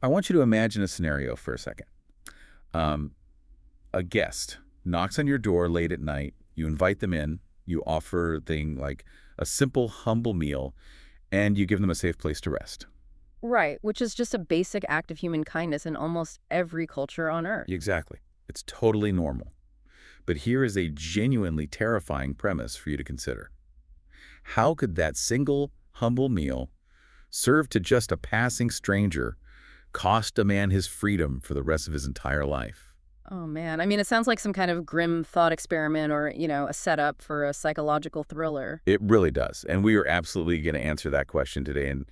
I want you to imagine a scenario for a second. Um, a guest knocks on your door late at night. You invite them in. You offer a thing like a simple, humble meal, and you give them a safe place to rest. Right, which is just a basic act of human kindness in almost every culture on Earth. Exactly. It's totally normal. But here is a genuinely terrifying premise for you to consider. How could that single, humble meal, served to just a passing stranger, cost a man his freedom for the rest of his entire life? Oh man, I mean, it sounds like some kind of grim thought experiment or, a setup for a psychological thriller. It really does. And we are absolutely going to answer that question today and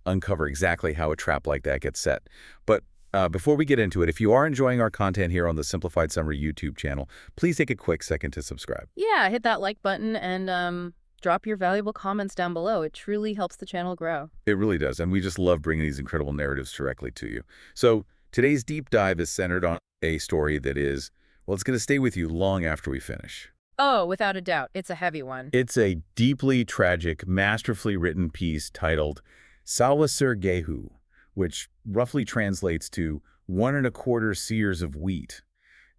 uncover exactly how a trap like that gets set. But before we get into it, if you are enjoying our content here on the Simplified Summary YouTube channel, please take a quick second to subscribe. Yeah, hit that like button and drop your valuable comments down below. It truly helps the channel grow. It really does. And we just love bringing these incredible narratives directly to you. So today's deep dive is centered on a story that is, well, it's going to stay with you long after we finish. Oh, without a doubt. It's a heavy one. It's a deeply tragic, masterfully written piece titled Sawa Ser Gehun, which roughly translates to 1¼ seers of wheat.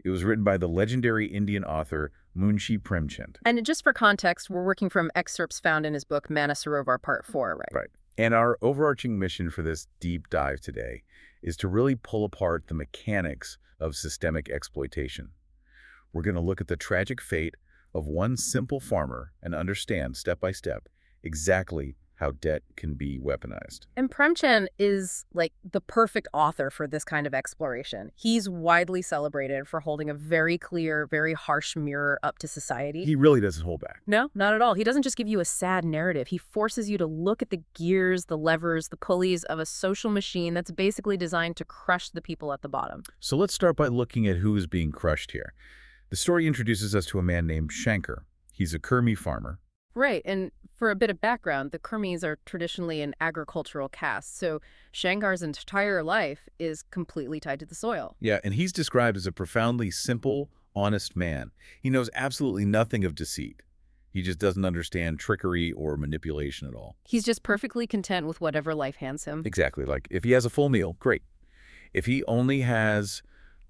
It was written by the legendary Indian author Munshi Premchand. And just for context, we're working from excerpts found in his book Manasarovar Part 4, right? Right. And our overarching mission for this deep dive today is to really pull apart the mechanics of systemic exploitation. We're going to look at the tragic fate of one simple farmer and understand step by step exactly how debt can be weaponized. And Premchand is like the perfect author for this kind of exploration. He's widely celebrated for holding a very clear, very harsh mirror up to society. He really doesn't hold back. No, not at all. He doesn't just give you a sad narrative. He forces you to look at the gears, the levers, the pulleys of a social machine that's basically designed to crush the people at the bottom. So let's start by looking at who is being crushed here. The story introduces us to a man named Shankar. He's a Kurmi farmer. Right, and for a bit of background, the Kurmis are traditionally an agricultural caste, so Shankar's entire life is completely tied to the soil. Yeah, and he's described as a profoundly simple, honest man. He knows absolutely nothing of deceit. He just doesn't understand trickery or manipulation at all. He's just perfectly content with whatever life hands him. Exactly. Like, if he has a full meal, great. If he only has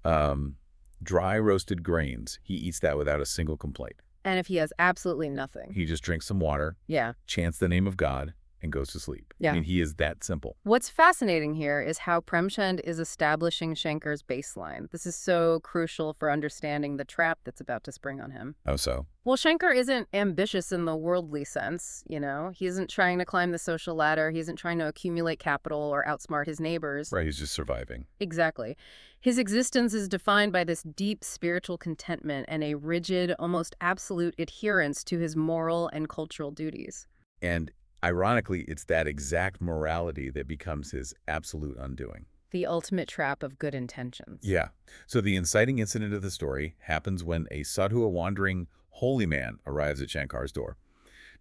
dry roasted grains, he eats that without a single complaint. And if he has absolutely nothing. He just drinks some water, Yeah. chants the name of God, and goes to sleep. Yeah. I mean, he is that simple. What's fascinating here is how Premchand is establishing Shankar's baseline. This is so crucial for understanding the trap that's about to spring on him. Oh, so? Well, Shankar isn't ambitious in the worldly sense, He isn't trying to climb the social ladder. He isn't trying to accumulate capital or outsmart his neighbors. Right, he's just surviving. Exactly. His existence is defined by this deep spiritual contentment and a rigid, almost absolute adherence to his moral and cultural duties. And ironically, it's that exact morality that becomes his absolute undoing. The ultimate trap of good intentions. Yeah. So the inciting incident of the story happens when a sadhu, a wandering holy man, arrives at Shankar's door.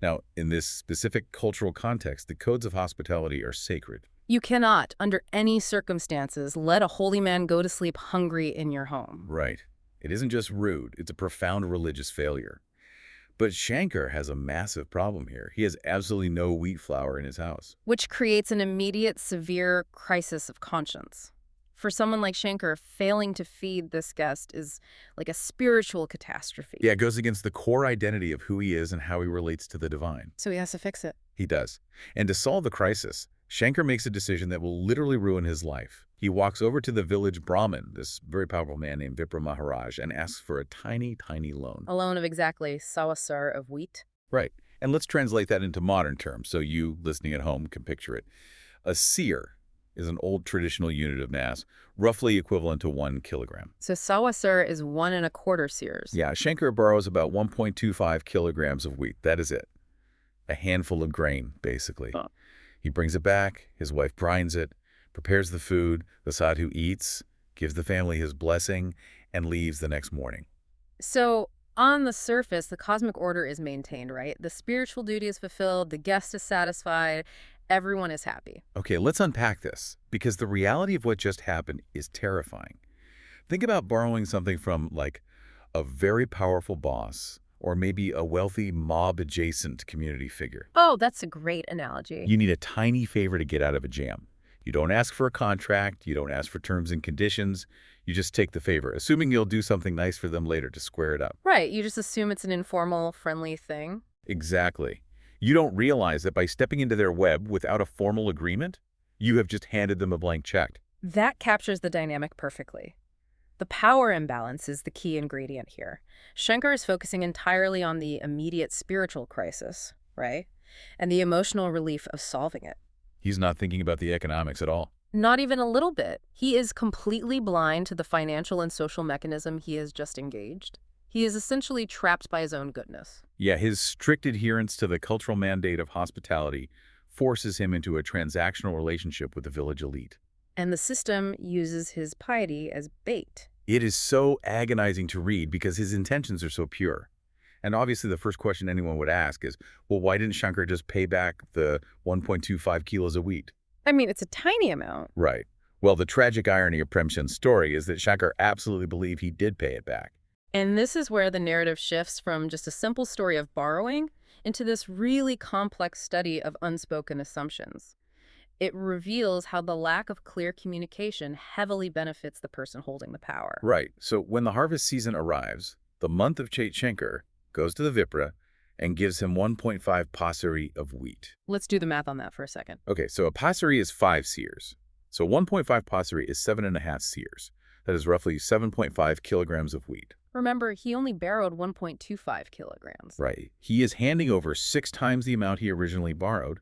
Now, in this specific cultural context, the codes of hospitality are sacred. You cannot, under any circumstances, let a holy man go to sleep hungry in your home. Right. It isn't just rude, it's a profound religious failure. But Shankar has a massive problem here. He has absolutely no wheat flour in his house. Which creates an immediate, severe crisis of conscience. For someone like Shankar, failing to feed this guest is like a spiritual catastrophe. Yeah, it goes against the core identity of who he is and how he relates to the divine. So he has to fix it. He does. And to solve the crisis, Shankar makes a decision that will literally ruin his life. He walks over to the village Brahmin, this very powerful man named Vipra Maharaj, and asks for a tiny, tiny loan. A loan of exactly Sawa Ser of wheat. Right. And let's translate that into modern terms so you, listening at home, can picture it. A seer is an old traditional unit of mass, roughly equivalent to 1 kilogram. So Sawa Ser is 1¼ seers. Yeah, Shankar borrows about 1.25 kilograms of wheat. That is it. A handful of grain, basically. Huh. He brings it back, his wife brines it, prepares the food, the sadhu eats, gives the family his blessing, and leaves the next morning. So on the surface, the cosmic order is maintained, right? The spiritual duty is fulfilled, the guest is satisfied, everyone is happy. Okay, let's unpack this, because the reality of what just happened is terrifying. Think about borrowing something from, like, a very powerful boss, or maybe a wealthy mob-adjacent community figure. Oh, that's a great analogy. You need a tiny favor to get out of a jam. You don't ask for a contract, you don't ask for terms and conditions, you just take the favor, assuming you'll do something nice for them later to square it up. Right, you just assume it's an informal, friendly thing. Exactly. You don't realize that by stepping into their web without a formal agreement, you have just handed them a blank check. That captures the dynamic perfectly. The power imbalance is the key ingredient here. Shankar is focusing entirely on the immediate spiritual crisis, right? And the emotional relief of solving it. He's not thinking about the economics at all. Not even a little bit. He is completely blind to the financial and social mechanism he has just engaged. He is essentially trapped by his own goodness. Yeah, his strict adherence to the cultural mandate of hospitality forces him into a transactional relationship with the village elite. And the system uses his piety as bait. It is so agonizing to read because his intentions are so pure. And obviously the first question anyone would ask is, well, why didn't Shankar just pay back the 1.25 kilos of wheat? I mean, it's a tiny amount. Right. Well, the tragic irony of Premchand's story is that Shankar absolutely believed he did pay it back. And this is where the narrative shifts from just a simple story of borrowing into this really complex study of unspoken assumptions. It reveals how the lack of clear communication heavily benefits the person holding the power. Right. So when the harvest season arrives, the month of Shankar goes to the Vipra and gives him 1.5 pasari of wheat. Let's do the math on that for a second. Okay, so a pasari is 5 seers. So 1.5 pasari is 7.5 seers. That is roughly 7.5 kilograms of wheat. Remember, he only borrowed 1.25 kilograms. Right. He is handing over 6 times the amount he originally borrowed,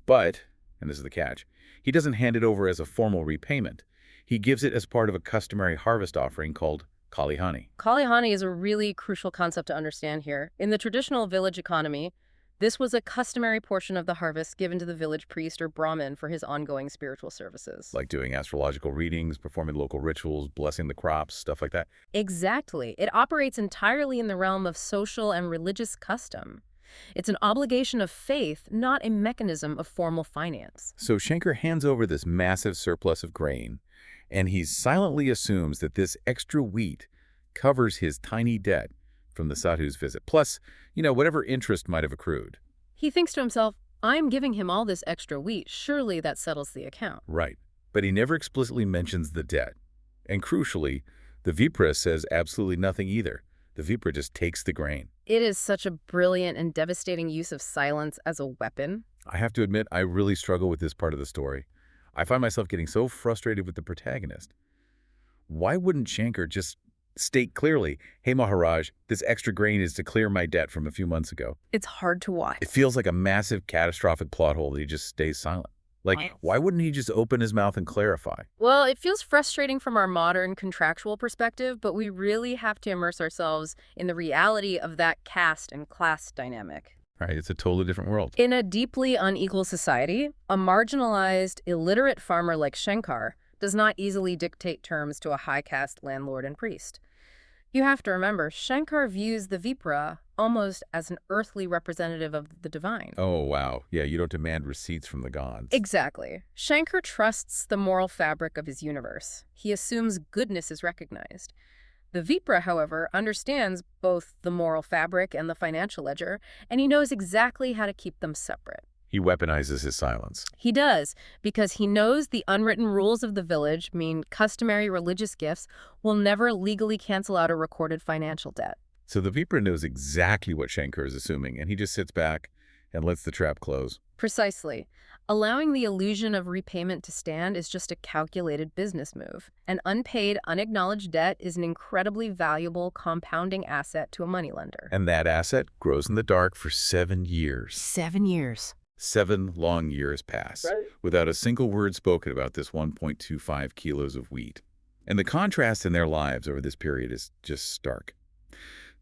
but, and this is the catch, he doesn't hand it over as a formal repayment. He gives it as part of a customary harvest offering called Kali-hani. Kali-hani is a really crucial concept to understand here. In the traditional village economy, this was a customary portion of the harvest given to the village priest or Brahmin for his ongoing spiritual services. Like doing astrological readings, performing local rituals, blessing the crops, stuff like that. Exactly. It operates entirely in the realm of social and religious custom. It's an obligation of faith, not a mechanism of formal finance. So Shankar hands over this massive surplus of grain, and he silently assumes that this extra wheat covers his tiny debt from the sadhu's visit, plus, whatever interest might have accrued. He thinks to himself, I'm giving him all this extra wheat. Surely that settles the account. Right. But he never explicitly mentions the debt. And crucially, the Vipra says absolutely nothing either. The Vipra just takes the grain. It is such a brilliant and devastating use of silence as a weapon. I have to admit, I really struggle with this part of the story. I find myself getting so frustrated with the protagonist. Why wouldn't Shankar just state clearly, hey Maharaj, this extra grain is to clear my debt from a few months ago? It's hard to watch. It feels like a massive catastrophic plot hole that he just stays silent. Like, why wouldn't he just open his mouth and clarify? Well, it feels frustrating from our modern contractual perspective, but we really have to immerse ourselves in the reality of that caste and class dynamic. Right, it's a totally different world. In a deeply unequal society, a marginalized, illiterate farmer like Shankar does not easily dictate terms to a high caste landlord and priest. You have to remember, Shankar views the Vipra almost as an earthly representative of the divine. Oh, wow. Yeah, you don't demand receipts from the gods. Exactly. Shankar trusts the moral fabric of his universe. He assumes goodness is recognized. The Vipra, however, understands both the moral fabric and the financial ledger, and he knows exactly how to keep them separate. He weaponizes his silence. He does, because he knows the unwritten rules of the village mean customary religious gifts will never legally cancel out a recorded financial debt. So the Vipra knows exactly what Shankar is assuming, and he just sits back and lets the trap close. Precisely. Allowing the illusion of repayment to stand is just a calculated business move. An unpaid, unacknowledged debt is an incredibly valuable compounding asset to a moneylender. And that asset grows in the dark for 7 years. 7 years. 7 long years pass, without a single word spoken about this 1.25 kilos of wheat. And the contrast in their lives over this period is just stark.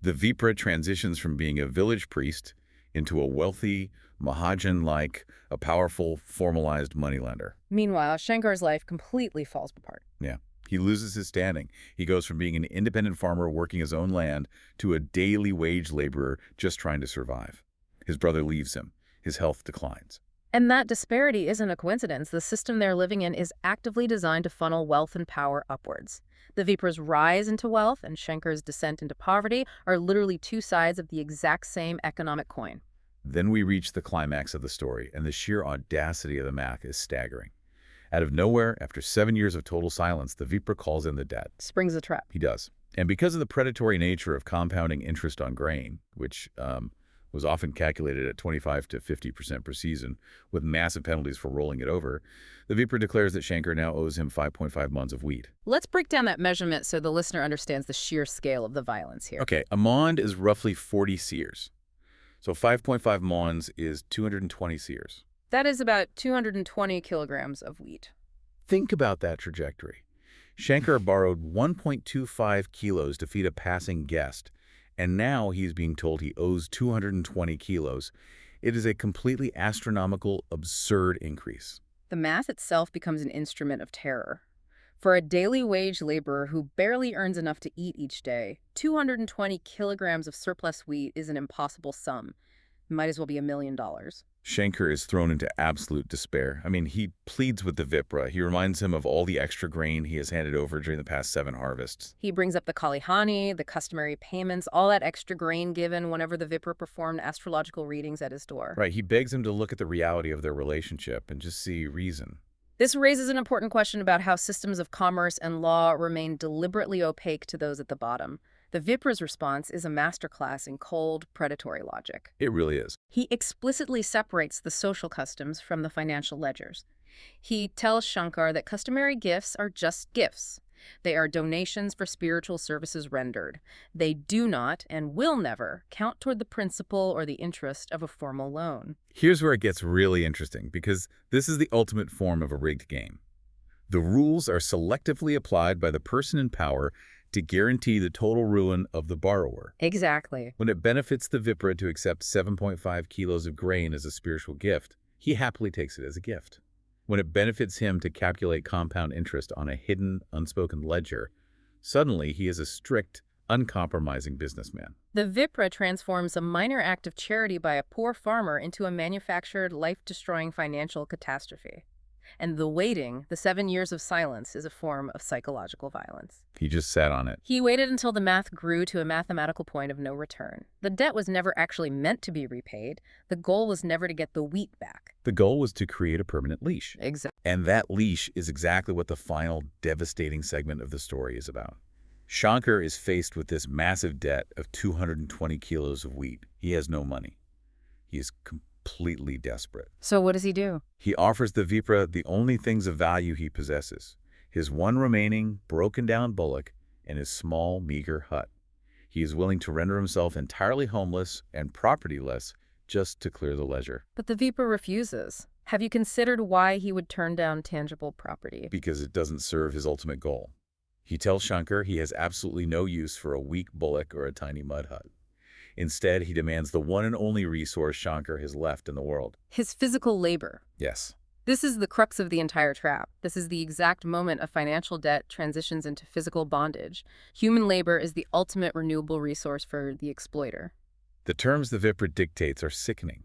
The Vipra transitions from being a village priest into a wealthy, Mahajan-like, a powerful, formalized moneylender. Meanwhile, Shankar's life completely falls apart. Yeah. He loses his standing. He goes from being an independent farmer working his own land to a daily wage laborer just trying to survive. His brother leaves him. His health declines. And that disparity isn't a coincidence. The system they're living in is actively designed to funnel wealth and power upwards. The Vipra's rise into wealth and Shankar's descent into poverty are literally two sides of the exact same economic coin. Then we reach the climax of the story, and the sheer audacity of the math is staggering. Out of nowhere, after 7 years of total silence, the Vipra calls in the debt. Springs a trap. He does. And because of the predatory nature of compounding interest on grain, which was often calculated at 25 to 50% per season, with massive penalties for rolling it over, the Vipra declares that Shankar now owes him 5.5 mons of wheat. Let's break down that measurement so the listener understands the sheer scale of the violence here. Okay, a mond is roughly 40 seers. So 5.5 mons is 220 seers. That is about 220 kilograms of wheat. Think about that trajectory. Shankar borrowed 1.25 kilos to feed a passing guest, and now he's being told he owes 220 kilos. It is a completely astronomical, absurd increase. The math itself becomes an instrument of terror. For a daily wage laborer who barely earns enough to eat each day, 220 kilograms of surplus wheat is an impossible sum. It might as well be $1 million. Shankar is thrown into absolute despair. I mean, he pleads with the Vipra. He reminds him of all the extra grain he has handed over during the past 7 harvests. He brings up the Kali-hani, the customary payments, all that extra grain given whenever the Vipra performed astrological readings at his door. Right, he begs him to look at the reality of their relationship and just see reason. This raises an important question about how systems of commerce and law remain deliberately opaque to those at the bottom. The Vipra's response is a masterclass in cold, predatory logic. It really is. He explicitly separates the social customs from the financial ledgers. He tells Shankar that customary gifts are just gifts. They are donations for spiritual services rendered. They do not and will never count toward the principal or the interest of a formal loan. Here's where it gets really interesting, because this is the ultimate form of a rigged game. The rules are selectively applied by the person in power to guarantee the total ruin of the borrower. Exactly. When it benefits the Vipra to accept 7.5 kilos of grain as a spiritual gift, he happily takes it as a gift. When it benefits him to calculate compound interest on a hidden, unspoken ledger, suddenly he is a strict, uncompromising businessman. The Vipra transforms a minor act of charity by a poor farmer into a manufactured, life-destroying financial catastrophe. And the waiting, the 7 years of silence, is a form of psychological violence. He just sat on it. He waited until the math grew to a mathematical point of no return. The debt was never actually meant to be repaid. The goal was never to get the wheat back. The goal was to create a permanent leash. Exactly. And that leash is exactly what the final devastating segment of the story is about. Shankar is faced with this massive debt of 220 kilos of wheat. He has no money. He is completely desperate. So what does he do? He offers the Vipra the only things of value he possesses: his one remaining broken-down bullock and his small, meager hut. He is willing to render himself entirely homeless and propertyless just to clear the ledger. But the Vipra refuses. Have you considered why he would turn down tangible property? Because it doesn't serve his ultimate goal. He tells Shankar he has absolutely no use for a weak bullock or a tiny mud hut. Instead, he demands the one and only resource Shankar has left in the world. His physical labor. Yes. This is the crux of the entire trap. This is the exact moment a financial debt transitions into physical bondage. Human labor is the ultimate renewable resource for the exploiter. The terms the Vipra dictates are sickening.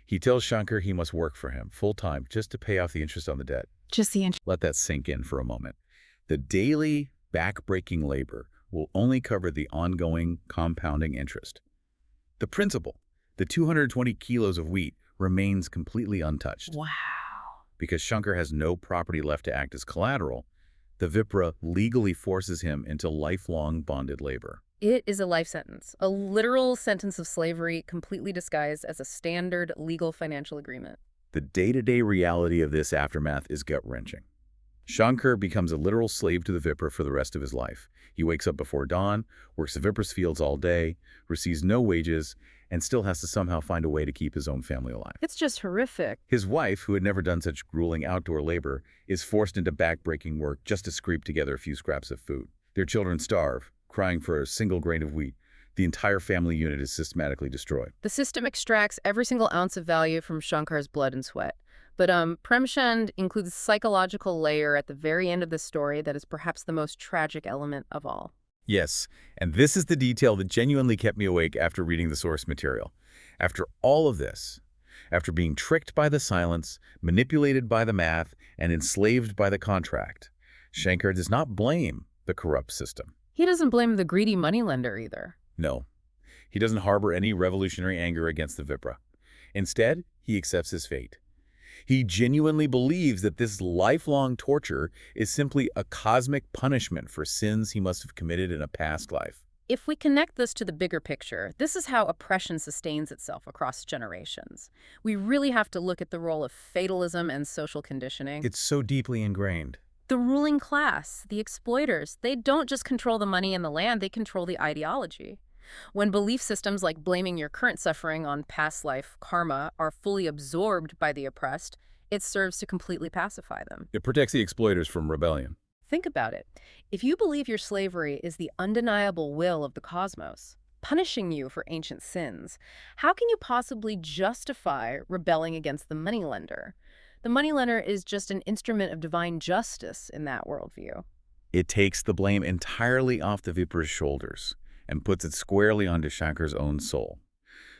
He tells Shankar he must work for him full-time just to pay off the interest on the debt. Just the interest. Let that sink in for a moment. The daily, back-breaking labor will only cover the ongoing, compounding interest. The principal, the 220 kilos of wheat, remains completely untouched. Wow. Because Shankar has no property left to act as collateral, the Vipra legally forces him into lifelong bonded labor. It is a life sentence, a literal sentence of slavery completely disguised as a standard legal financial agreement. The day-to-day reality of this aftermath is gut-wrenching. Shankar becomes a literal slave to the Vipra for the rest of his life. He wakes up before dawn, works the Vipra's fields all day, receives no wages, and still has to somehow find a way to keep his own family alive. It's just horrific. His wife, who had never done such grueling outdoor labor, is forced into back-breaking work just to scrape together a few scraps of food. Their children starve, crying for a single grain of wheat. The entire family unit is systematically destroyed. The system extracts every single ounce of value from Shankar's blood and sweat. But Premchand includes a psychological layer at the very end of the story that is perhaps the most tragic element of all. Yes, and this is the detail that genuinely kept me awake after reading the source material. After all of this, after being tricked by the silence, manipulated by the math, and enslaved by the contract, Shankar does not blame the corrupt system. He doesn't blame the greedy moneylender either. No, he doesn't harbor any revolutionary anger against the Vipra. Instead, he accepts his fate. He genuinely believes that this lifelong torture is simply a cosmic punishment for sins he must have committed in a past life. If we connect this to the bigger picture, this is how oppression sustains itself across generations. We really have to look at the role of fatalism and social conditioning. It's so deeply ingrained. The ruling class, the exploiters, they don't just control the money and the land, they control the ideology. When belief systems like blaming your current suffering on past life karma are fully absorbed by the oppressed, it serves to completely pacify them. It protects the exploiters from rebellion. Think about it. If you believe your slavery is the undeniable will of the cosmos, punishing you for ancient sins, how can you possibly justify rebelling against the moneylender? The moneylender is just an instrument of divine justice in that worldview. It takes the blame entirely off the Viper's shoulders and puts it squarely onto Shankar's own soul.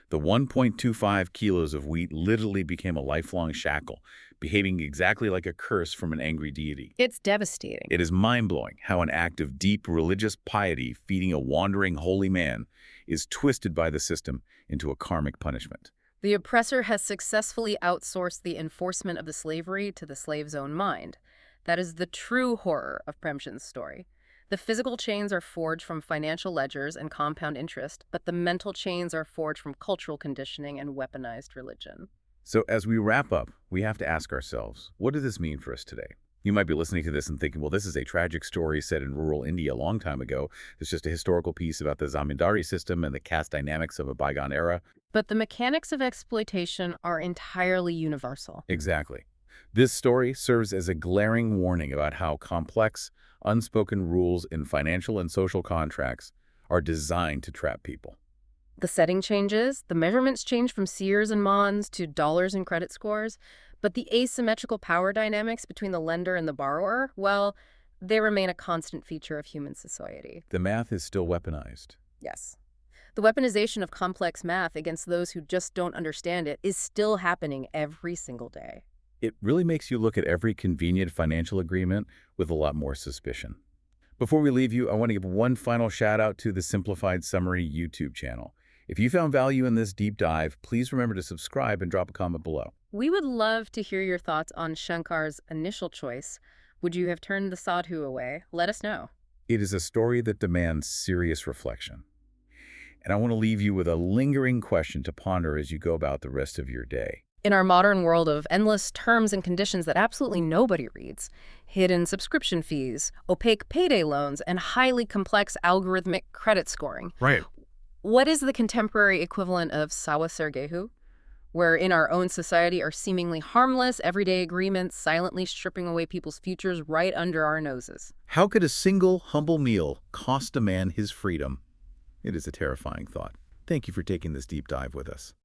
The 1.25 kilos of wheat literally became a lifelong shackle, behaving exactly like a curse from an angry deity. It's devastating. It is mind-blowing how an act of deep religious piety feeding a wandering holy man is twisted by the system into a karmic punishment. The oppressor has successfully outsourced the enforcement of the slavery to the slave's own mind. That is the true horror of Premchand's story. The physical chains are forged from financial ledgers and compound interest, but the mental chains are forged from cultural conditioning and weaponized religion. So as we wrap up, we have to ask ourselves, what does this mean for us today? You might be listening to this and thinking, well, this is a tragic story set in rural India a long time ago. It's just a historical piece about the zamindari system and the caste dynamics of a bygone era. But the mechanics of exploitation are entirely universal. Exactly. This story serves as a glaring warning about how complex, unspoken rules in financial and social contracts are designed to trap people. The setting changes, the measurements change from seers and mons to dollars and credit scores, but the asymmetrical power dynamics between the lender and the borrower, well, they remain a constant feature of human society. The math is still weaponized. Yes. The weaponization of complex math against those who just don't understand it is still happening every single day. It really makes you look at every convenient financial agreement with a lot more suspicion. Before we leave you, I want to give one final shout out to the Simplified Summary YouTube channel. If you found value in this deep dive, please remember to subscribe and drop a comment below. We would love to hear your thoughts on Shankar's initial choice. Would you have turned the sadhu away? Let us know. It is a story that demands serious reflection. And I want to leave you with a lingering question to ponder as you go about the rest of your day. In our modern world of endless terms and conditions that absolutely nobody reads, hidden subscription fees, opaque payday loans, and highly complex algorithmic credit scoring, Right. what is the contemporary equivalent of Sawa Ser Gehun, where in our own society are seemingly harmless, everyday agreements silently stripping away people's futures right under our noses? How could a single humble meal cost a man his freedom? It is a terrifying thought. Thank you for taking this deep dive with us.